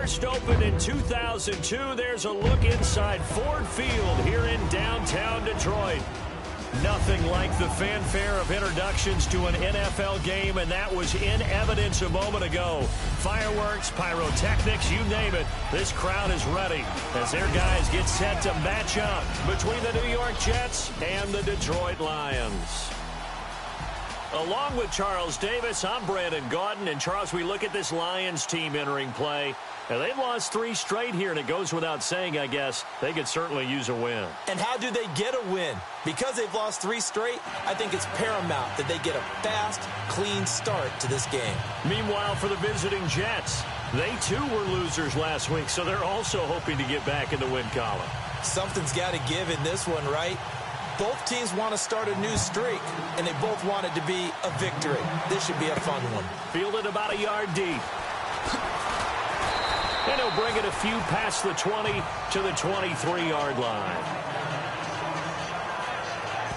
First opened in 2002, there's a look inside Ford Field here in downtown Detroit. Nothing like the fanfare of introductions to an NFL game, and that was in evidence a moment ago. Fireworks, pyrotechnics, you name it. This crowd is ready as their guys get set to match up between the New York Jets and the Detroit Lions. Along with Charles Davis, I'm Brandon Gaudin. And, Charles, we look at this Lions team entering play. Now, they've lost 3 straight here, and it goes without saying, I guess, they could certainly use a win. And how do they get a win? Because they've lost 3 straight, I think it's paramount that they get a fast, clean start to this game. Meanwhile, for the visiting Jets, they too were losers last week, so they're also hoping to get back in the win column. Something's got to give in this one, right? Both teams want to start a new streak, and they both want it to be a victory. This should be a fun one. Fielded about a yard deep. And he'll bring it a few past the 20 to the 23-yard line.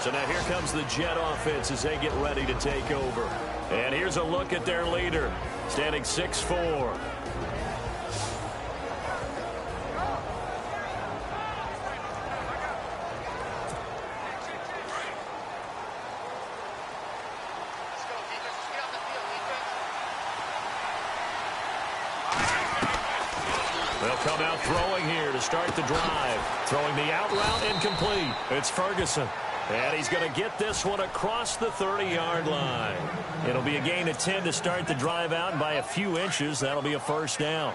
So now here comes the Jet offense as they get ready to take over. And here's a look at their leader, standing 6'4". They'll come out throwing here to start the drive. Throwing the out route incomplete. It's Ferguson. And he's going to get this one across the 30-yard line. It'll be a gain of 10 to start the drive out, and by a few inches, that'll be a first down.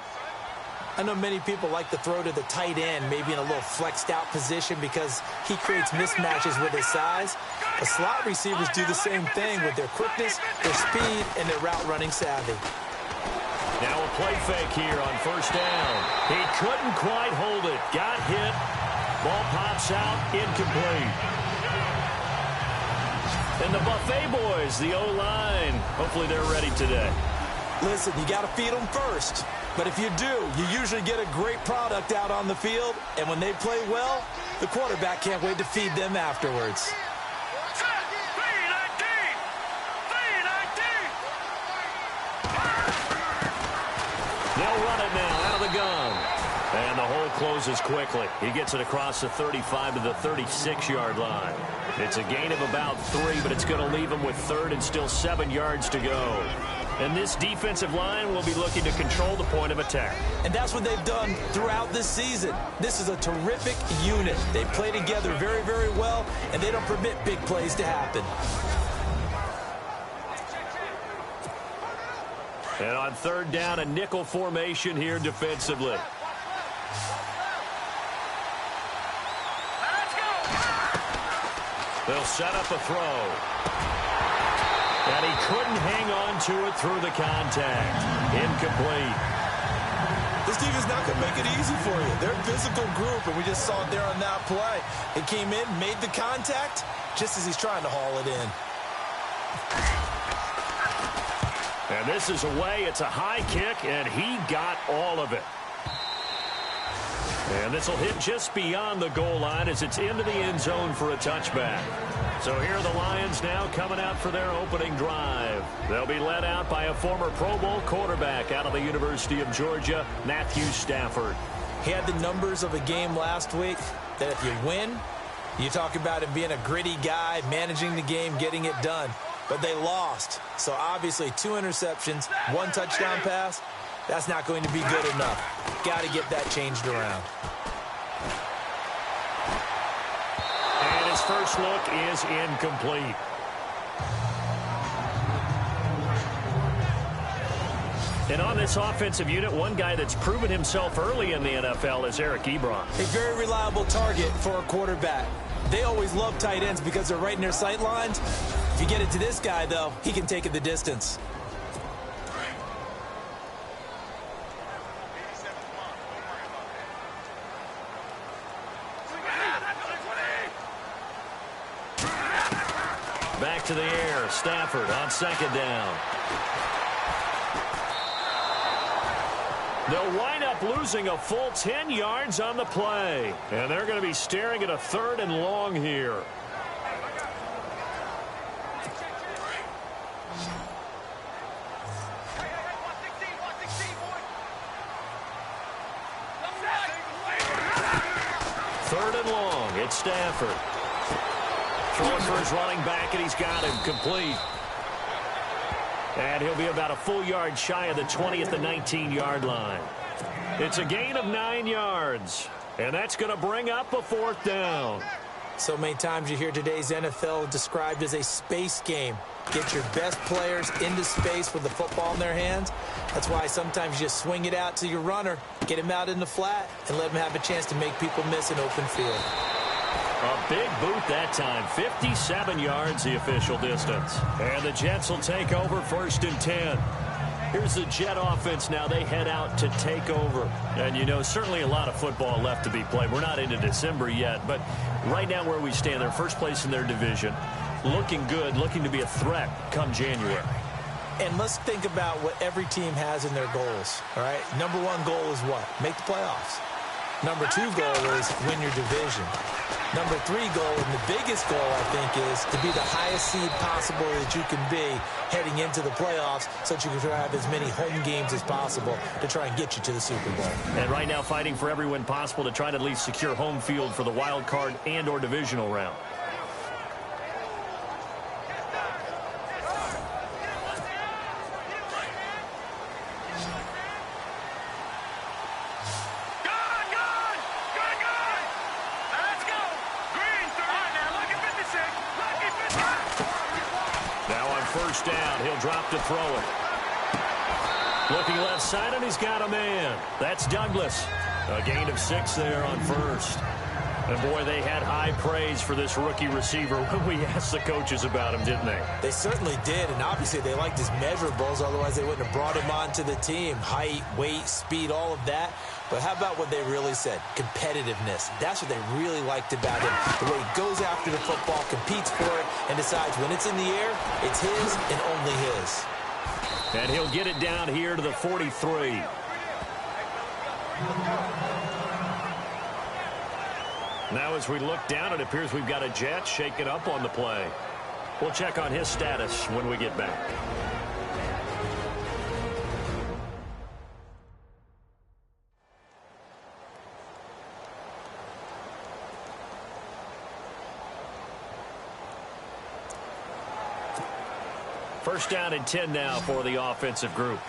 I know many people like to throw to the tight end, maybe in a little flexed out position because he creates mismatches with his size. The slot receivers do the same thing with their quickness, their speed, and their route running savvy. Now a play fake here on first down. He couldn't quite hold it. Got hit. Ball pops out. Incomplete. And the Buffet boys, the O-line, hopefully they're ready today. Listen, you got to feed them first. But if you do, you usually get a great product out on the field. And when they play well, the quarterback can't wait to feed them afterwards. They'll run it now out of the gun. And the hole closes quickly. He gets it across the 35 to the 36-yard line. It's a gain of about 3, but it's going to leave him with 3rd and still 7 yards to go. And this defensive line will be looking to control the point of attack. And that's what they've done throughout this season. This is a terrific unit. They play together very, very well, and they don't permit big plays to happen. And on 3rd down, a nickel formation here defensively. They'll set up a throw. And he couldn't hang on to it through the contact. Incomplete. This defense not going to make it easy for you. They're a physical group, and we just saw it there on that play. He came in, made the contact, just as he's trying to haul it in. And this is away. It's a high kick, and he got all of it. And this will hit just beyond the goal line as it's into the end zone for a touchback. So here are the Lions now coming out for their opening drive. They'll be led out by a former Pro Bowl quarterback out of the University of Georgia, Matthew Stafford. He had the numbers of a game last week that if you win, you talk about him being a gritty guy, managing the game, getting it done. But they lost. So obviously 2 interceptions, 1 touchdown pass. That's not going to be good enough. Got to get that changed around. And his first look is incomplete. And on this offensive unit, one guy that's proven himself early in the NFL is Eric Ebron. A very reliable target for a quarterback. They always love tight ends because they're right in their sight lines. If you get it to this guy, though, he can take it the distance. Back to the air. Stafford on 2nd down. They'll wind up losing a full 10 yards on the play. And they're going to be staring at a 3rd and long here. 3rd and long. It's Stafford. Throwing for his running back, and he's got him complete. And he'll be about a full yard shy of the 20 at the 19-yard line. It's a gain of 9 yards, and that's going to bring up a 4th down. So many times you hear today's NFL described as a space game. Get your best players into space with the football in their hands. That's why sometimes you just swing it out to your runner, get him out in the flat, and let him have a chance to make people miss an open field. A big boot that time. 57 yards, the official distance. And the Jets will take over 1st and 10. Here's the Jet offense now. They head out to take over. And, you know, certainly a lot of football left to be played. We're not into December yet, but right now where we stand, they're first place in their division. Looking good, looking to be a threat come January. And let's think about what every team has in their goals, all right? Number 1 goal is what? Make the playoffs. Number 2 goal is win your division. Number 3 goal, and the biggest goal, I think, is to be the highest seed possible that you can be heading into the playoffs so that you can try to have as many home games as possible to try and get you to the Super Bowl. And right now fighting for every win possible to try to at least secure home field for the wild card and or divisional round. First down, he'll drop to throw it. Looking left side, and he's got a man. That's Douglas. A gain of 6 there on first. And, boy, they had high praise for this rookie receiver when we asked the coaches about him, didn't they? They certainly did, and obviously they liked his measurables. Otherwise, they wouldn't have brought him onto the team. Height, weight, speed, all of that. But how about what they really said? Competitiveness. That's what they really liked about him. The way he goes after the football, competes for it, and decides when it's in the air, it's his and only his. And he'll get it down here to the 43. Now as we look down, it appears we've got a Jet shaken up on the play. We'll check on his status when we get back. First down and 10 now for the offensive group.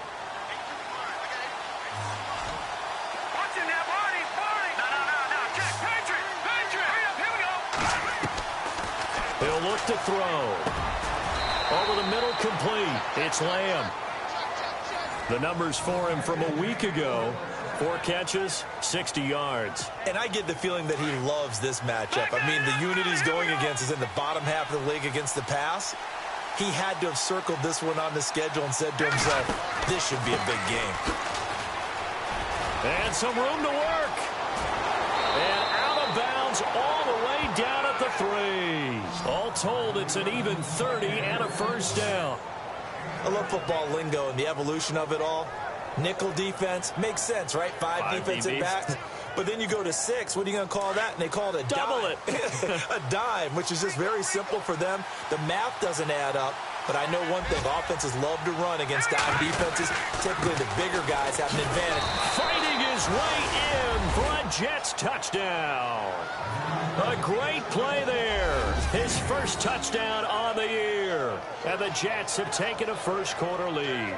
He'll look to throw. Over the middle, complete. It's Lamb. The numbers for him from a week ago. 4 catches, 60 yards. And I get the feeling that he loves this matchup. I mean, the unit he's going against is in the bottom half of the league against the pass. He had to have circled this one on the schedule and said to himself, this should be a big game. And some room to work. And out of bounds all the way down at the 3. All told, it's an even 30 and a first down. I love football lingo and the evolution of it all. Nickel defense makes sense, right? 5 defensive backs. But then you go to 6. What are you going to call that? And they call it a double dime. A dime, which is just very simple for them. The math doesn't add up. But I know one thing. Offenses love to run against dime defenses. Typically, the bigger guys have an advantage. Fighting his way in for a Jets touchdown. A great play there. His first touchdown on the year. And the Jets have taken a first-quarter lead.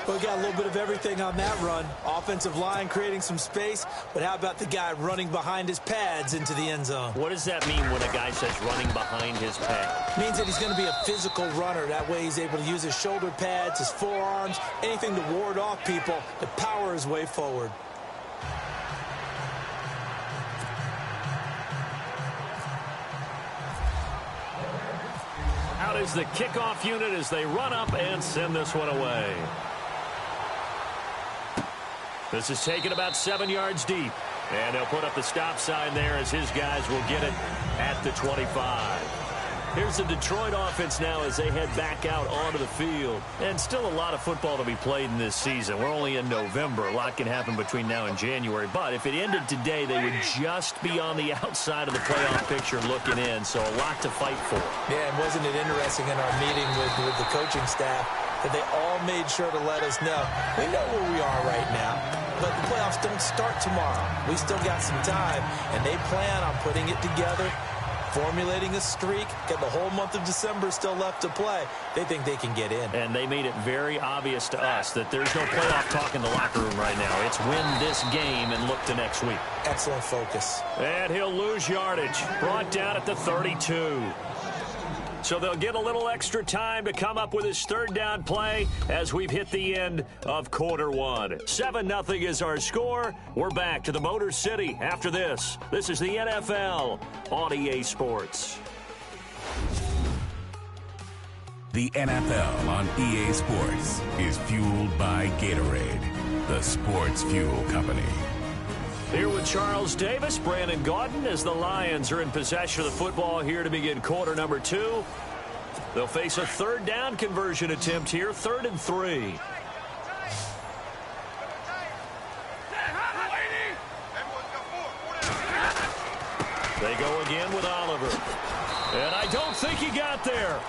Well, we got a little bit of everything on that run. Offensive line creating some space, but how about the guy running behind his pads into the end zone? What does that mean when a guy says running behind his pad? It means that he's going to be a physical runner. That way he's able to use his shoulder pads, his forearms, anything to ward off people to power his way forward. Out is the kickoff unit as they run up and send this one away. This is taken about 7 yards deep. And he'll put up the stop sign there as his guys will get it at the 25. Here's the Detroit offense now as they head back out onto the field. And still a lot of football to be played in this season. We're only in November. A lot can happen between now and January. But if it ended today, they would just be on the outside of the playoff picture looking in. So a lot to fight for. Yeah, and wasn't it interesting in our meeting with the coaching staff that they all made sure to let us know, we know where we are right now, but the playoffs just don't start tomorrow. We still got some time, and they plan on putting it together, formulating a streak, got the whole month of December still left to play. They think they can get in. And they made it very obvious to us that there's no playoff talk in the locker room right now. It's win this game and look to next week. Excellent focus. And he'll lose yardage. Brought down at the 32. So they'll get a little extra time to come up with his third down play as we've hit the end of quarter one. 7-0 is our score. We're back to the Motor City after this. This is the NFL on EA Sports. The NFL on EA Sports is fueled by Gatorade, the sports fuel company. Here with Charles Davis, Brandon Gaudin, as the Lions are in possession of the football here to begin quarter number 2. They'll face a third down conversion attempt here, 3rd and 3. They go again with Oliver. And I don't think he got there.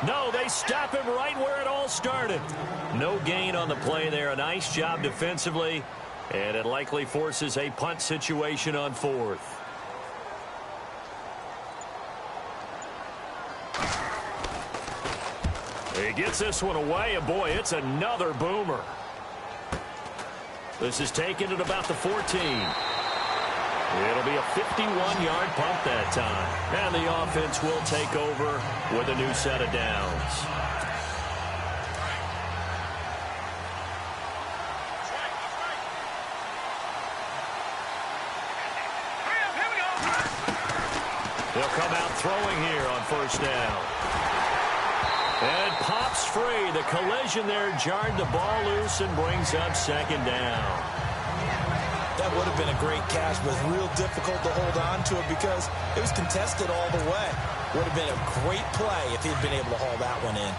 No, they stop him right where it all started. No gain on the play there. A nice job defensively. And it likely forces a punt situation on 4th. He gets this one away, and boy, it's another boomer. This is taken at about the 14. It'll be a 51-yard punt that time. And the offense will take over with a new set of downs. They'll come out throwing here on first down. And it pops free. The collision there jarred the ball loose and brings up second down. That would have been a great catch, but real difficult to hold on to it because it was contested all the way. Would have been a great play if he'd been able to haul that one in.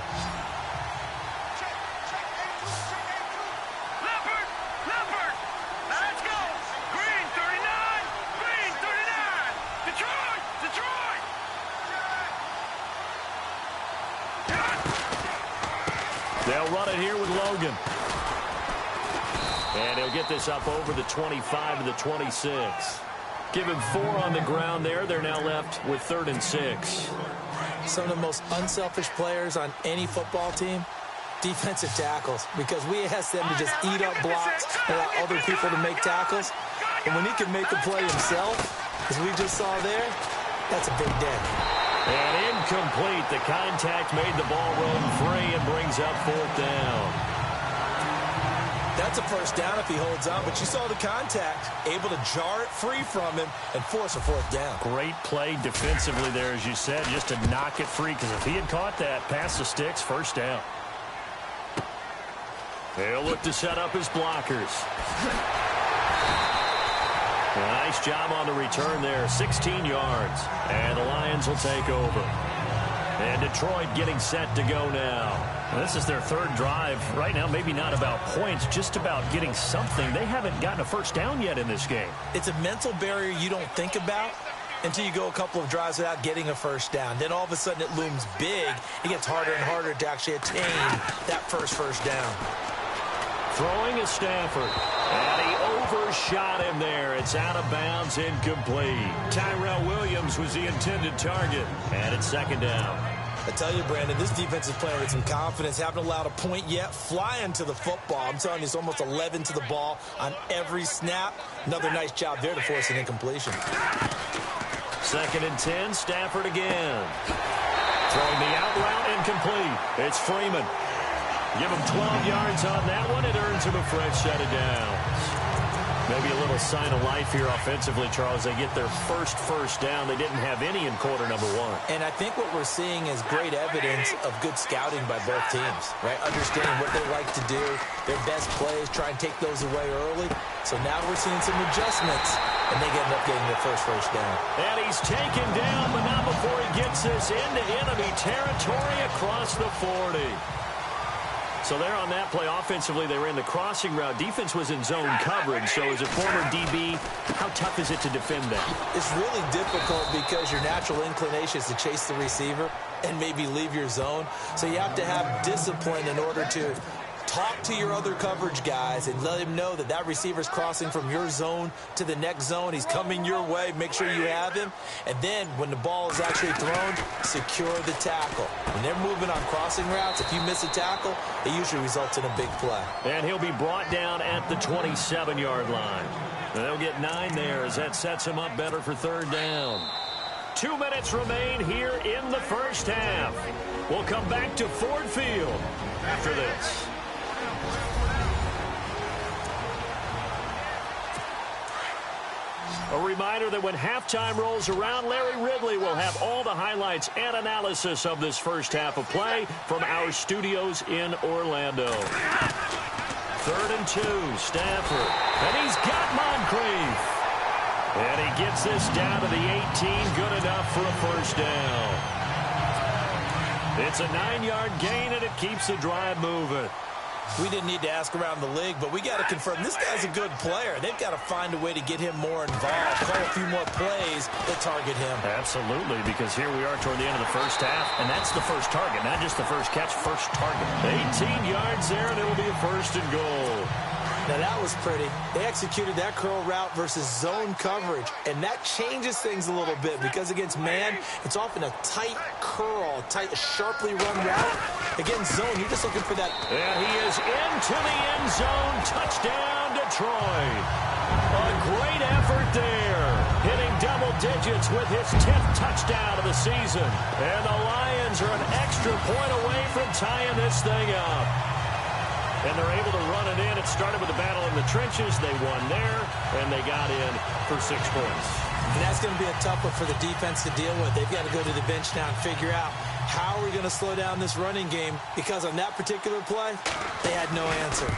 They'll run it here with Logan. And he'll get this up over the 25 to the 26. Give him 4 on the ground there. They're now left with 3rd and 6. Some of the most unselfish players on any football team, defensive tackles, because we ask them to just eat up blocks and allow other people to make tackles. And when he can make a play himself, as we just saw there, that's a big day. And incomplete. The contact made the ball run free and brings up 4th down. That's a first down if he holds on, but you saw the contact, able to jar it free from him and force a 4th down. Great play defensively there, as you said, just to knock it free, because if he had caught that, past the sticks, first down. They'll look to set up his blockers. A nice job on the return there, 16 yards. And the Lions will take over. And Detroit getting set to go now. This is their 3rd drive. Right now, maybe not about points, just about getting something. They haven't gotten a first down yet in this game. It's a mental barrier you don't think about until you go a couple of drives without getting a first down. Then all of a sudden it looms big. It gets harder and harder to actually attain that first down. Throwing is Stafford. And he overshot him there. It's out of bounds, incomplete. Tyrell Williams was the intended target. And it's 2nd down. I tell you, Brandon, this defense is playing with some confidence. Haven't allowed a point yet. Flying to the football. I'm telling you, it's almost 11 to the ball on every snap. Another nice job there to force an incompletion. 2nd and 10, Stafford again. Throwing the out route, incomplete. It's Freeman. Give him 12 yards on that one. It earns him a fresh set of downs. Maybe a little sign of life here offensively, Charles. They get their first down. They didn't have any in quarter number 1. And I think what we're seeing is great evidence of good scouting by both teams, right? Understanding what they like to do, their best plays, try and take those away early. So now we're seeing some adjustments, and they end up getting their first down. And he's taken down, but not before he gets this into enemy territory across the 40. So there on that play, offensively, they ran the crossing route. Defense was in zone coverage. So as a former DB, how tough is it to defend that? It's really difficult because your natural inclination is to chase the receiver and maybe leave your zone. So you have to have discipline in order to talk to your other coverage guys and let him know that that receiver's crossing from your zone to the next zone. He's coming your way. Make sure you have him. And then when the ball is actually thrown, secure the tackle. When they're moving on crossing routes, if you miss a tackle, it usually results in a big play. And he'll be brought down at the 27-yard line. And they'll get 9 there as that sets him up better for third down. 2 minutes remain here in the first half. We'll come back to Ford Field after this. A reminder that when halftime rolls around, Larry Ridley will have all the highlights and analysis of this first half of play from our studios in Orlando. 3rd and 2, Stafford. And he's got Moncrief. And he gets this down to the 18, good enough for a first down. It's a 9-yard gain, and it keeps the drive moving. We didn't need to ask around the league, but we got to confirm this guy's a good player. They've got to find a way to get him more involved, call a few more plays that target him. Absolutely, because here we are toward the end of the first half, and that's the first target, not just the first catch, first target. 18 yards there, and it'll be a 1st and goal. Now, that was pretty. They executed that curl route versus zone coverage, and that changes things a little bit because against man, it's often a tight curl, tight, sharply run route. Against zone, you're just looking for that. And he is into the end zone. Touchdown, Detroit. A great effort there. Hitting double digits with his 10th touchdown of the season. And the Lions are an extra point away from tying this thing up. And they're able to run it in. It started with a battle in the trenches. They won there, and they got in for 6 points. And that's going to be a tough one for the defense to deal with. They've got to go to the bench now and figure out how are we going to slow down this running game, because on that particular play, they had no answer.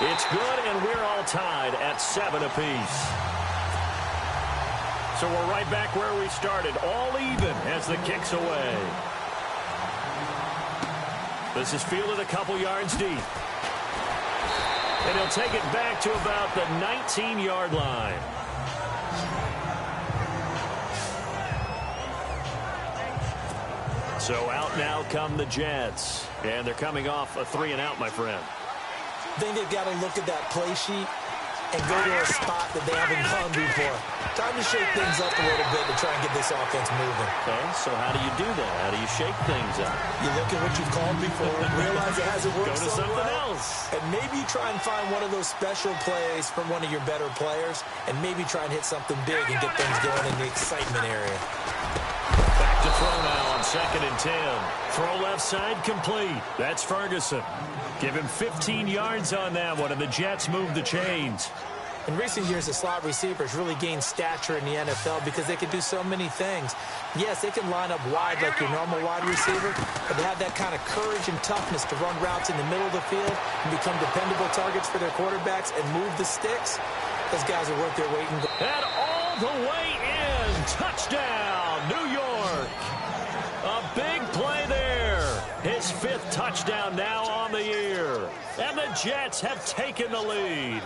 It's good, and we're all tied at 7 apiece. So we're right back where we started, all even as the kick's away. This is fielded a couple yards deep. And he'll take it back to about the 19-yard line. So out now come the Jets. And they're coming off a 3-and-out, my friend. I think they've got to look at that play sheet and go to a spot that they haven't gone before. Time to shake things up a little bit to try and get this offense moving. Okay, so how do you do that? How do you shake things up? You look at what you've called before, realize it hasn't worked Go to something else. And maybe try and find one of those special plays from one of your better players, and maybe try and hit something big and get things going in the excitement area. Back to throw now on 2nd and 10. Throw left side complete. That's Ferguson. Give him 15 yards on that one, and the Jets move the chains. In recent years, the slot receivers really gained stature in the NFL because they can do so many things. Yes, they can line up wide like your normal wide receiver, but they have that kind of courage and toughness to run routes in the middle of the field and become dependable targets for their quarterbacks and move the sticks. Those guys are worth their weight in gold. And all the way in. Touchdown, New York. A big play there. His 5th touchdown now on the year. And the Jets have taken the lead.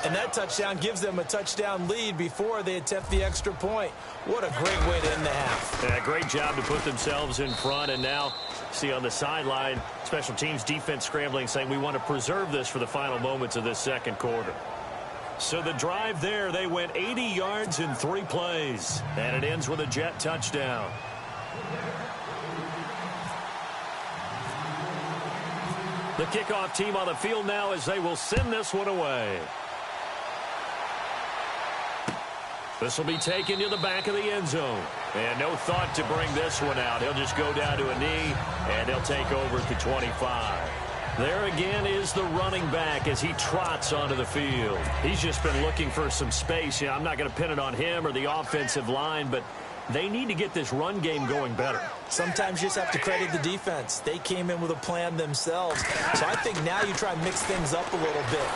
And that touchdown gives them a touchdown lead before they attempt the extra point. What a great way to end the half. Yeah, great job to put themselves in front. And now, see on the sideline, special teams defense scrambling, saying we want to preserve this for the final moments of this 2nd quarter. So the drive there, they went 80 yards in 3 plays. And it ends with a Jet touchdown. The kickoff team on the field now as they will send this one away. This will be taken to the back of the end zone. And no thought to bring this one out. He'll just go down to a knee, and they'll take over at the 25. There again is the running back as he trots onto the field. He's just been looking for some space. I'm not going to pin it on him or the offensive line, but they need to get this run game going better. Sometimes you just have to credit the defense. They came in with a plan themselves. So I think now you try and mix things up a little bit.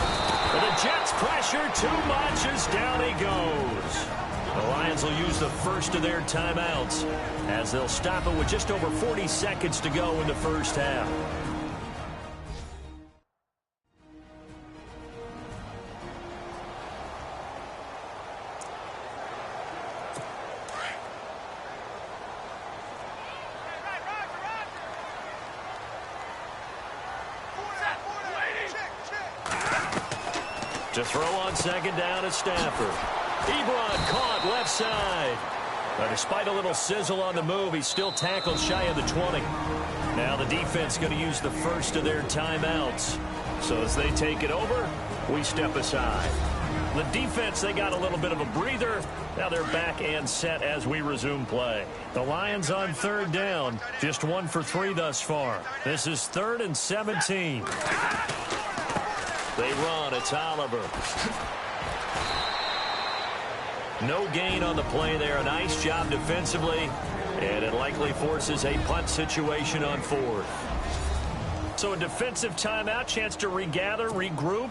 But the Jets pressure too much as down he goes. The Lions will use the first of their timeouts as they'll stop it with just over 40 seconds to go in the first half. To throw on second down at Stafford. Ebron caught left side. Despite a little sizzle on the move, he's still tackled shy of the 20. Now the defense going to use the first of their timeouts. So as they take it over, we step aside. The defense, they got a little bit of a breather. Now they're back and set as we resume play. The Lions on third down. Just 1 for 3 thus far. This is 3rd and 17. They run. It's Oliver. No gain on the play there. A nice job defensively. And it likely forces a punt situation on 4th. So a defensive timeout, chance to regather, regroup,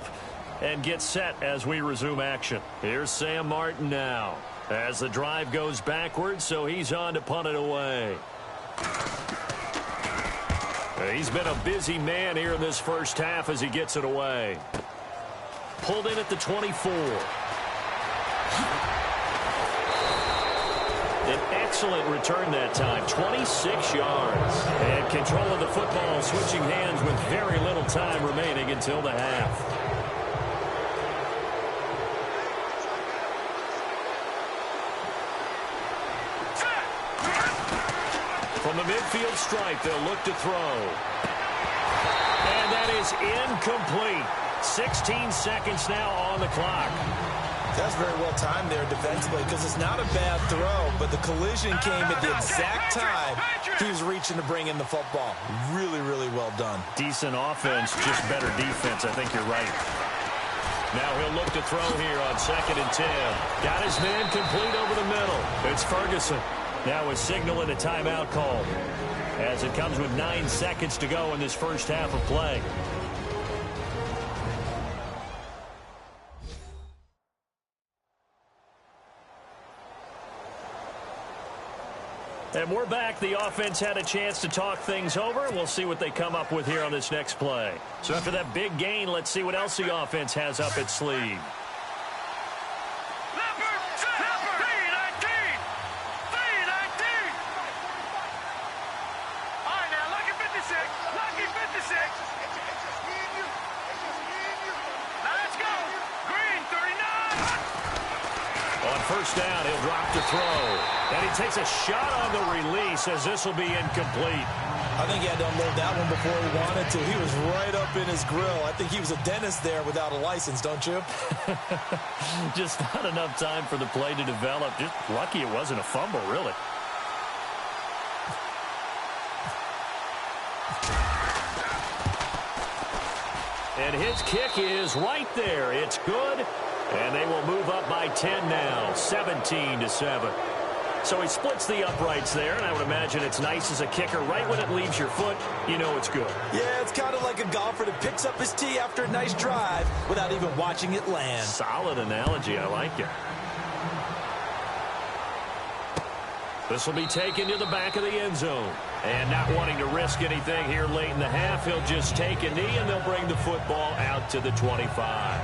and get set as we resume action. Here's Sam Martin now as the drive goes backwards, so he's on to punt it away. He's been a busy man here in this first half as he gets it away. Pulled in at the 24. An excellent return that time, 26 yards. And control of the football switching hands with very little time remaining until the half. From the midfield stripe, they'll look to throw. And that is incomplete. 16 seconds now on the clock. That's very well timed there defensively because it's not a bad throw, but the collision came at the exact time he was reaching to bring in the football. Really, really well done. Decent offense, just better defense. I think you're right. Now he'll look to throw here on 2nd and 10. Got his man complete over the middle. It's Ferguson. Now a signal and a timeout called as it comes with 9 seconds to go in this first half of play. And we're back. The offense had a chance to talk things over. We'll see what they come up with here on this next play. So after that big gain, let's see what else the offense has up its sleeve. First down, he'll drop to throw. And he takes a shot on the release as this will be incomplete. I think he had to unload that one before he wanted to. He was right up in his grill. I think he was a dentist there without a license, don't you? Just not enough time for the play to develop. Just lucky it wasn't a fumble, really. And his kick is right there. It's good. And they will move up by 10 now, 17-7. So he splits the uprights there, and I would imagine it's nice as a kicker. Right when it leaves your foot, you know it's good. Yeah, it's kind of like a golfer that picks up his tee after a nice drive without even watching it land. Solid analogy. I like it. This will be taken to the back of the end zone. And not wanting to risk anything here late in the half, he'll just take a knee, and they'll bring the football out to the 25.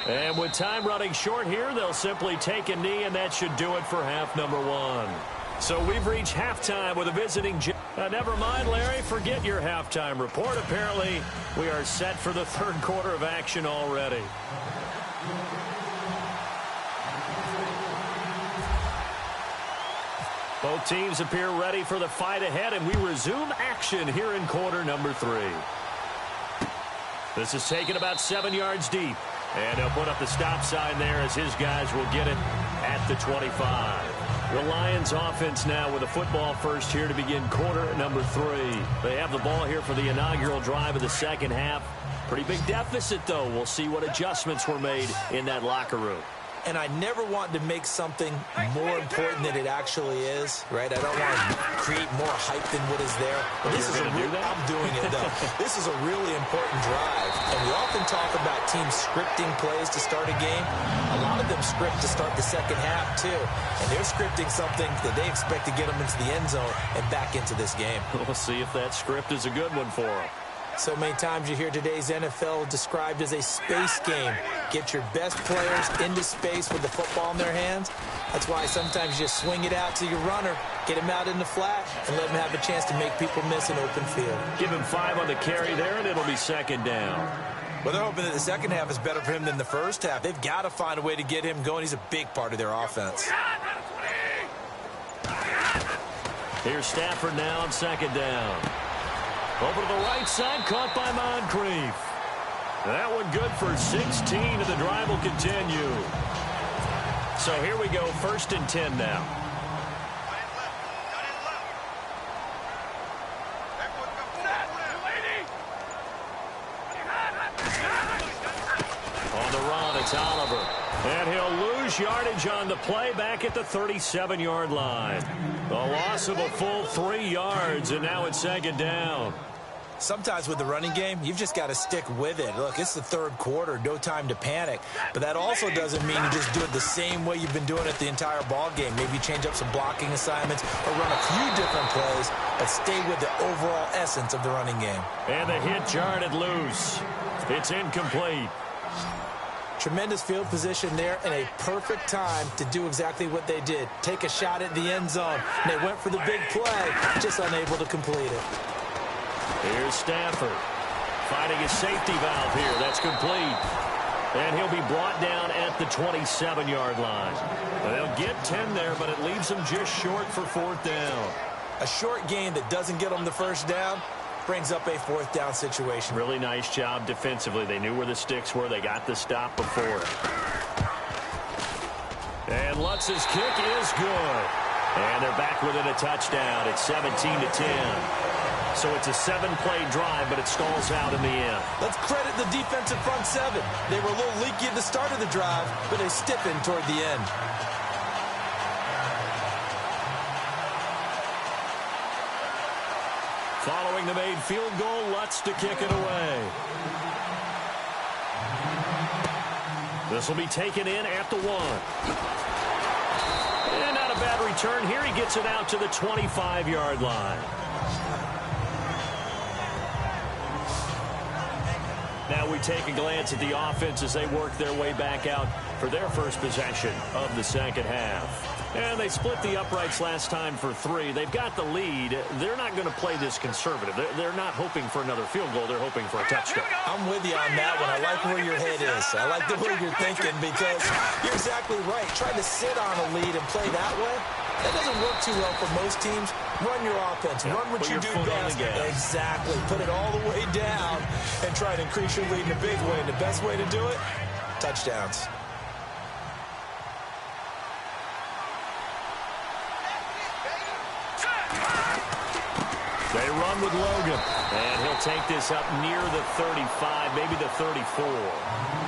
And with time running short here, they'll simply take a knee, and that should do it for half number 1. So we've reached halftime with a visiting... never mind, Larry, forget your halftime report. Apparently, we are set for the third quarter of action already. Both teams appear ready for the fight ahead, and we resume action here in quarter number 3. This is taken about 7 yards deep. And he'll put up the stop sign there as his guys will get it at the 25. The Lions offense now with a football first here to begin quarter number 3. They have the ball here for the inaugural drive of the second half. Pretty big deficit, though. We'll see what adjustments were made in that locker room. And I never want to make something more important than it actually is, right? I don't want to create more hype than what is there. But this is I'm doing it, though. This is a really important drive. And we often talk about teams scripting plays to start a game. A lot of them script to start the second half, too. And they're scripting something that they expect to get them into the end zone and back into this game. We'll see if that script is a good one for them. So many times you hear today's NFL described as a space game. Get your best players into space with the football in their hands. That's why sometimes you just swing it out to your runner, get him out in the flat, and let him have a chance to make people miss an open field. Give him 5 on the carry there, and it'll be second down. Well, they're hoping that the second half is better for him than the first half. They've got to find a way to get him going. He's a big part of their offense. Here's Stafford now on second down. Over to the right side, caught by Moncrief. That one good for 16, and the drive will continue. So here we go, 1st and 10 now. On the run, it's Oliver. And he'll lose yardage on the play back at the 37-yard line. The loss of a full 3 yards, and now it's second down. Sometimes with the running game, you've just got to stick with it. Look, it's the third quarter, no time to panic. But that also doesn't mean you just do it the same way you've been doing it the entire ball game. Maybe change up some blocking assignments or run a few different plays, but stay with the overall essence of the running game. And the hit jarred loose. It's incomplete. Tremendous field position there and a perfect time to do exactly what they did. Take a shot at the end zone. And they went for the big play, just unable to complete it. Here's Stafford finding his safety valve here. That's complete. And he'll be brought down at the 27-yard line. They'll get 10 there, but it leaves them just short for 4th down. A short gain that doesn't get them the first down brings up a 4th down situation. Really nice job defensively. They knew where the sticks were. They got the stop before it. And Lutz's kick is good. And they're back within a touchdown. It's 17-10. So it's a 7-play drive, but it stalls out in the end. Let's credit the defensive front 7. They were a little leaky at the start of the drive, but they stiffened toward the end. Following the made field goal, Lutz to kick it away. This will be taken in at the 1. And not a bad return here. He gets it out to the 25-yard line. Now we take a glance at the offense as they work their way back out for their first possession of the second half. And they split the uprights last time for 3. They've got the lead. They're not going to play this conservative. They're not hoping for another field goal. They're hoping for a touchdown. I'm with you on that one. I like where your head is. I like the way you're thinking because you're exactly right. Trying to sit on a lead and play that way, that doesn't work too well for most teams. Run your offense. Run what you do best. Exactly. Put it all the way down and try to increase your lead in a big way. And the best way to do it, touchdowns. They run with Logan. And he'll take this up near the 35, maybe the 34.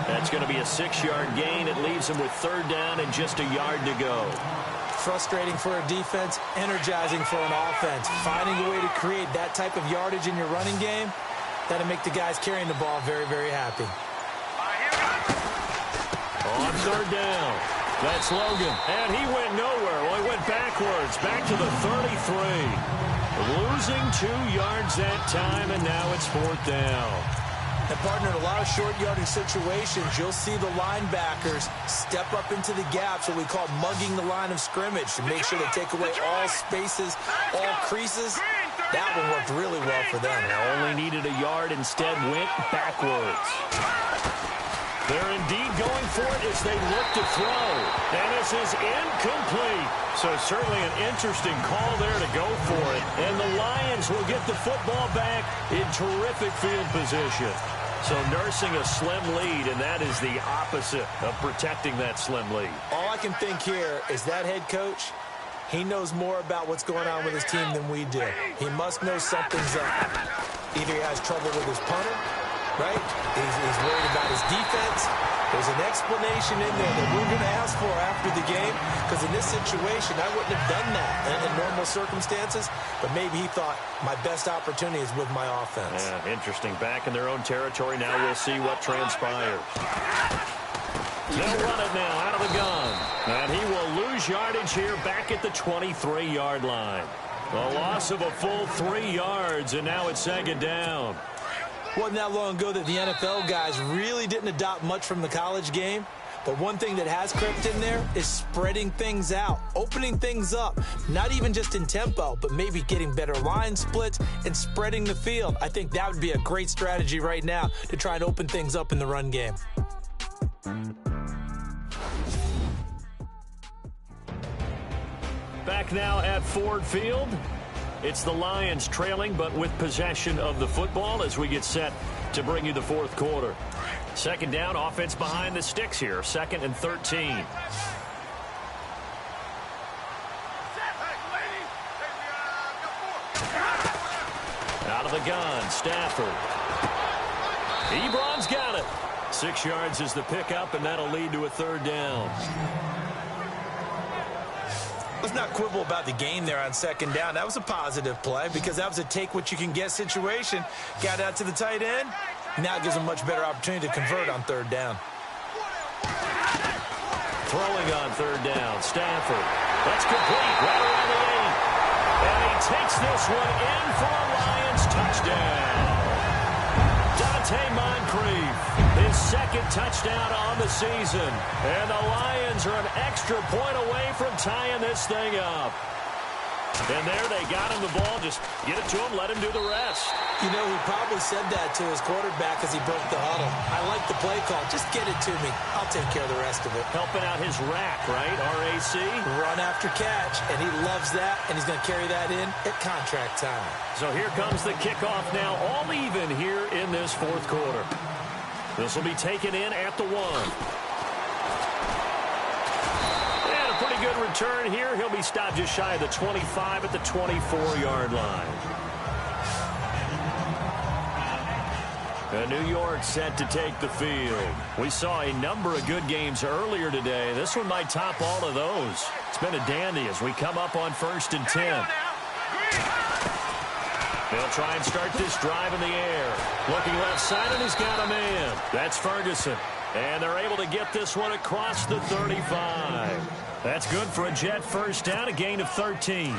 That's going to be a 6-yard gain. It leaves him with 3rd down and just a yard to go. Frustrating for a defense, energizing for an offense. Finding a way to create that type of yardage in your running game, that'll make the guys carrying the ball very, very happy. On 3rd down, that's Logan. And he went nowhere. Well, he went backwards, back to the 33. Losing 2 yards that time, and now it's 4th down. And, partner, in a lot of short yardage situations, you'll see the linebackers step up into the gaps, what we call mugging the line of scrimmage, to make sure they take away all spaces, all creases. That one worked really well for them. They only needed a yard, instead went backwards. They're indeed going for it as they look to throw. And this is incomplete. So certainly an interesting call there to go for it. And the Lions will get the football back in terrific field position. So nursing a slim lead, and that is the opposite of protecting that slim lead. All I can think here is that head coach, he knows more about what's going on with his team than we do. He must know something's up. Either he has trouble with his punter, right? He's worried about his defense. There's an explanation in there that we're going to ask for after the game, because in this situation, I wouldn't have done that in normal circumstances, but maybe he thought my best opportunity is with my offense. Yeah, interesting. Back in their own territory. Now we'll see what transpires. They'll run it now out of the gun. And he will lose yardage here back at the 23-yard line. A loss of a full 3 yards, and now it's 2nd down. Wasn't that long ago that the NFL guys really didn't adopt much from the college game. But one thing that has crept in there is spreading things out, opening things up, not even just in tempo, but maybe getting better line splits and spreading the field. I think that would be a great strategy right now to try and open things up in the run game. Back now at Ford Field. It's the Lions trailing, but with possession of the football as we get set to bring you the fourth quarter. Second down, offense behind the sticks here. 2nd and 13. Out of the gun, Stafford. Ebron's got it. 6 yards is the pickup, and that'll lead to a 3rd down. Let's not quibble about the game there on 2nd down. That was a positive play because that was a take-what-you-can-get situation. Got out to the tight end. Now it gives them much better opportunity to convert on 3rd down. Throwing on 3rd down, Stafford. That's complete, right around the 8. And he takes this one in for a Lions touchdown. Dante Moncrief, his 2nd touchdown on the season. And the Lions are an extra point away from tying this thing up. And there they got him the ball. Just get it to him, let him do the rest. You know, he probably said that to his quarterback as he broke the huddle. I like the play call. Just get it to me. I'll take care of the rest of it. Helping out his rack, right? RAC. Run after catch, and he loves that, and he's going to carry that in at contract time. So here comes the kickoff now, all even here in this fourth quarter. This will be taken in at the 1. Pretty good return here. He'll be stopped just shy of the 25 at the 24-yard line. New York set to take the field. We saw a number of good games earlier today. This one might top all of those. It's been a dandy as we come up on 1st and 10. They'll try and start this drive in the air. Looking left side, and he's got a man. That's Ferguson. And they're able to get this one across the 35. That's good for a Jet 1st down, a gain of 13.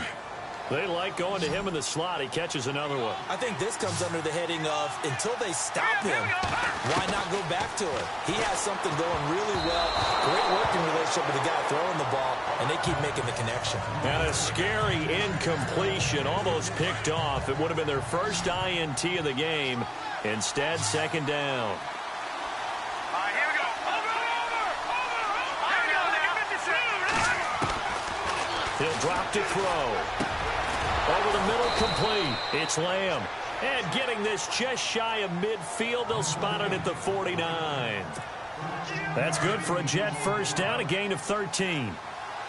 They like going to him in the slot. He catches another one. I think this comes under the heading of until they stop him, why not go back to it? He has something going really well. Great working relationship with the guy throwing the ball, and they keep making the connection. And a scary incompletion, almost picked off. It would have been their first INT of the game. Instead, 2nd down. He'll drop to throw. Over the middle, complete. It's Lamb. And getting this just shy of midfield, they'll spot it at the 49. That's good for a Jet 1st down, a gain of 13.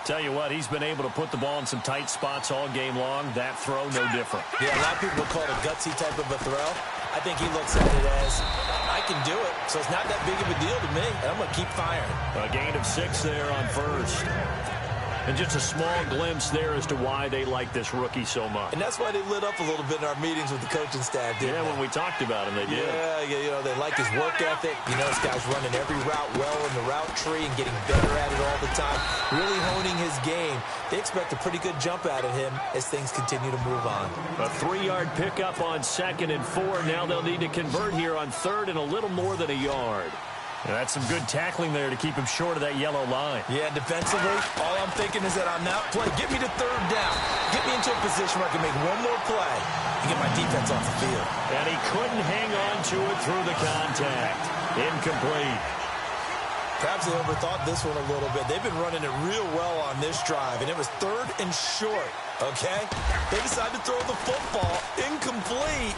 Tell you what, he's been able to put the ball in some tight spots all game long. That throw, no different. Yeah, a lot of people call it a gutsy type of a throw. I think he looks at it as, I can do it, so it's not that big of a deal to me, and I'm going to keep firing. A gain of 6 there on 1st. And just a small glimpse there as to why they like this rookie so much. And that's why they lit up a little bit in our meetings with the coaching staff, didn't they? When we talked about him, they did. Yeah, you know, they like his work ethic. You know, this guy's running every route well in the route tree and getting better at it all the time, really honing his game. They expect a pretty good jump out of him as things continue to move on. A 3-yard pickup on 2nd and 4. Now they'll need to convert here on 3rd and a little more than a yard. And that's some good tackling there to keep him short of that yellow line. Yeah, defensively, all I'm thinking is that on that play, get me to 3rd down. Get me into a position where I can make one more play and get my defense off the field. And he couldn't hang on to it through the contact. Incomplete. Perhaps they overthought this one a little bit. They've been running it real well on this drive, and it was 3rd and short, okay? They decided to throw the football incomplete.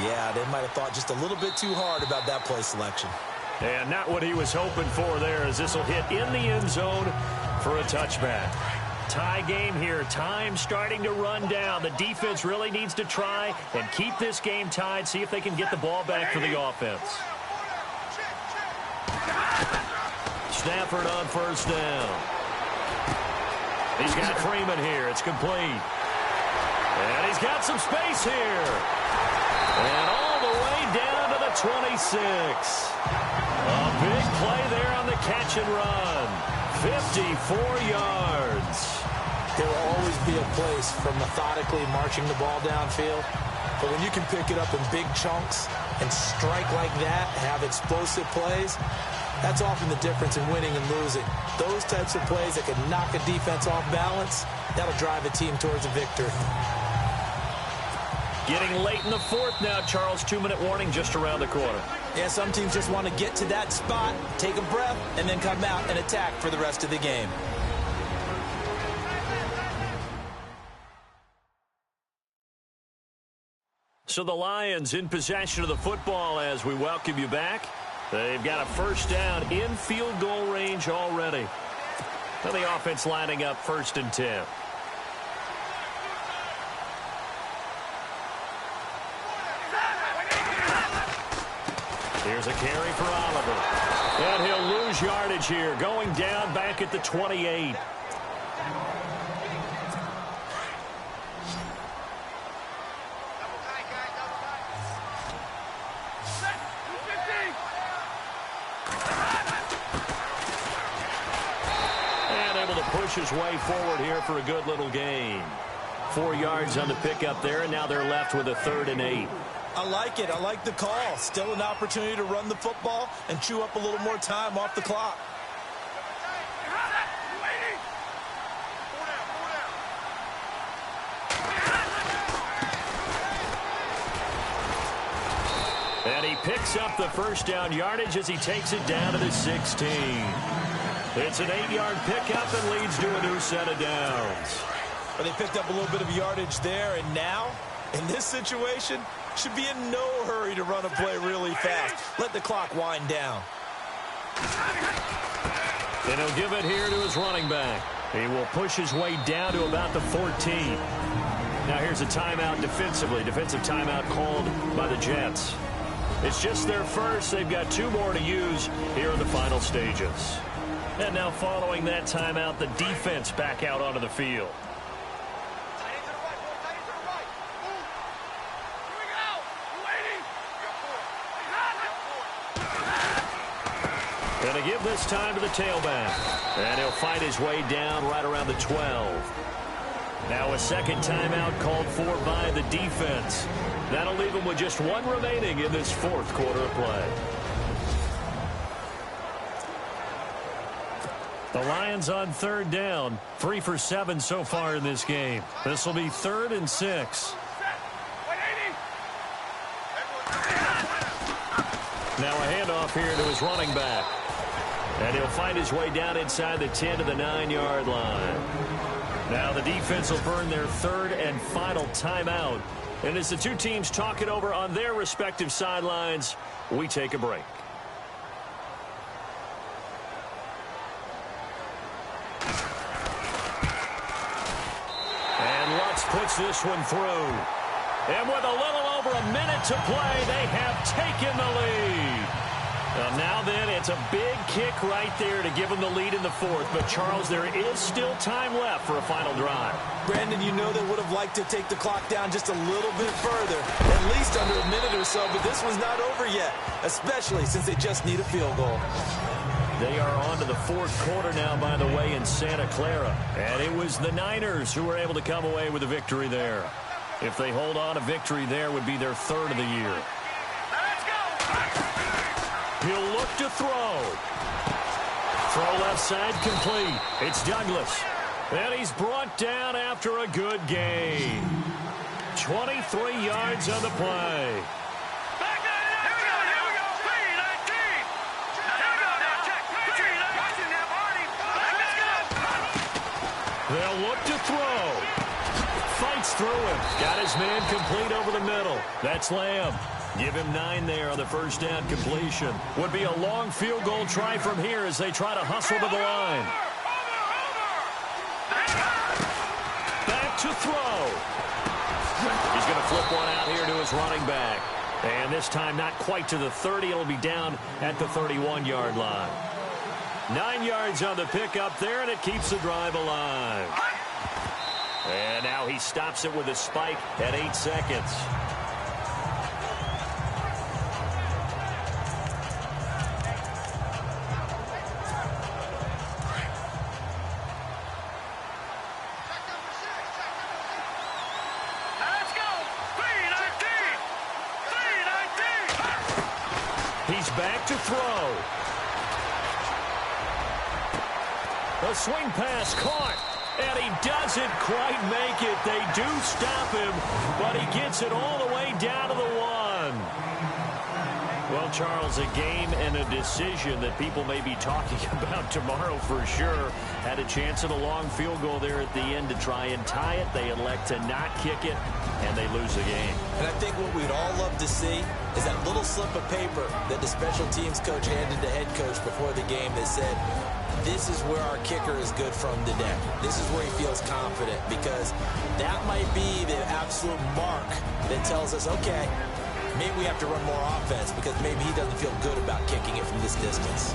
Yeah, they might have thought just a little bit too hard about that play selection. And not what he was hoping for there, as this will hit in the end zone for a touchback. Tie game here. Time starting to run down. The defense really needs to try and keep this game tied, see if they can get the ball back for the offense. Stafford on 1st down. He's got Freeman here. It's complete. And he's got some space here. And all the way down to the 26. A big play there on the catch and run. 54 yards. There will always be a place for methodically marching the ball downfield. But when you can pick it up in big chunks and strike like that, have explosive plays, that's often the difference in winning and losing. Those types of plays that can knock a defense off balance, that'll drive a team towards a victory. Getting late in the fourth now, Charles. 2-minute warning just around the corner. Yeah, some teams just want to get to that spot, take a breath, and then come out and attack for the rest of the game. So the Lions in possession of the football as we welcome you back. They've got a first down in field goal range already. And the offense lining up 1st and 10. Here's a carry for Oliver. And he'll lose yardage here, going down back at the 28. And able to push his way forward here for a good little gain. 4 yards on the pickup there, and now they're left with a 3rd and 8. I like it. I like the call. Still an opportunity to run the football and chew up a little more time off the clock. And he picks up the first down yardage as he takes it down to the 16. It's an 8-yard pickup and leads to a new set of downs. But they picked up a little bit of yardage there, and now, in this situation, should be in no hurry to run a play really fast. Let the clock wind down. And he'll give it here to his running back. He will push his way down to about the 14. Now here's a timeout defensively. Defensive timeout called by the Jets. It's just their first. They've got 2 more to use here in the final stages. And now following that timeout, the defense back out onto the field. Going to give this time to the tailback. And he'll fight his way down right around the 12. Now a second timeout called for by the defense. That'll leave him with just 1 remaining in this 4th quarter of play. The Lions on 3rd down. 3 for 7 so far in this game. This will be 3rd and 6. Now a handoff here to his running back. And he'll find his way down inside the 10 to the 9-yard line. Now the defense will burn their 3rd and final timeout. And as the 2 teams talk it over on their respective sidelines, we take a break. And Lutz puts this one through. And with a little over a minute to play, they have taken the lead. Now then, it's a big kick right there to give them the lead in the 4th. But, Charles, there is still time left for a final drive. Brandon, you know they would have liked to take the clock down just a little bit further, at least under a minute or so. But this was not over yet, especially since they just need a field goal. They are on to the 4th quarter now, by the way, in Santa Clara. And it was the Niners who were able to come away with a victory there. If they hold on, a victory there would be their 3rd of the year. He'll look to throw. Throw left side complete. It's Douglas. And he's brought down after a good gain. 23 yards on the play. They'll look to throw. Fights through him. Got his man complete over the middle. That's Lamb. Give him 9 there on the first down completion. Would be a long field goal try from here as they try to hustle to the line. Back to throw. He's going to flip one out here to his running back. And this time not quite to the 30. It'll be down at the 31-yard line. 9 yards on the pickup there, and it keeps the drive alive. And now he stops it with a spike at 8 seconds. back to throw. A swing pass caught, and he doesn't quite make it. They do stop him, but he gets it all the way down to the 1. Well, Charles, a game and a decision that people may be talking about tomorrow for sure. Had a chance at a long field goal there at the end to try and tie it. They elect to not kick it, and they lose the game. And I think what we'd all love to see is that little slip of paper that the special teams coach handed the head coach before the game that said, this is where our kicker is good from today. This is where he feels confident, because that might be the absolute mark that tells us, okay, maybe we have to run more offense because maybe he doesn't feel good about kicking it from this distance.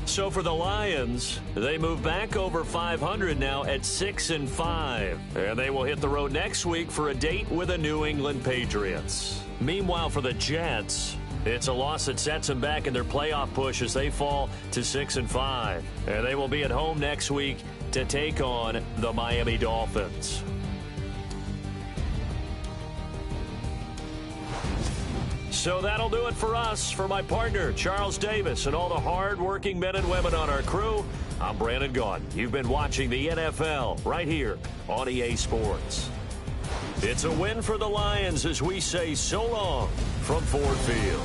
So for the Lions, they move back over 500 now at 6-5. And they will hit the road next week for a date with the New England Patriots. Meanwhile, for the Jets, it's a loss that sets them back in their playoff push as they fall to 6-5. And they will be at home next week to take on the Miami Dolphins. So that'll do it for us. For my partner, Charles Davis, and all the hard-working men and women on our crew, I'm Brandon Gaudin. You've been watching the NFL right here on EA Sports. It's a win for the Lions as we say so long from Ford Field.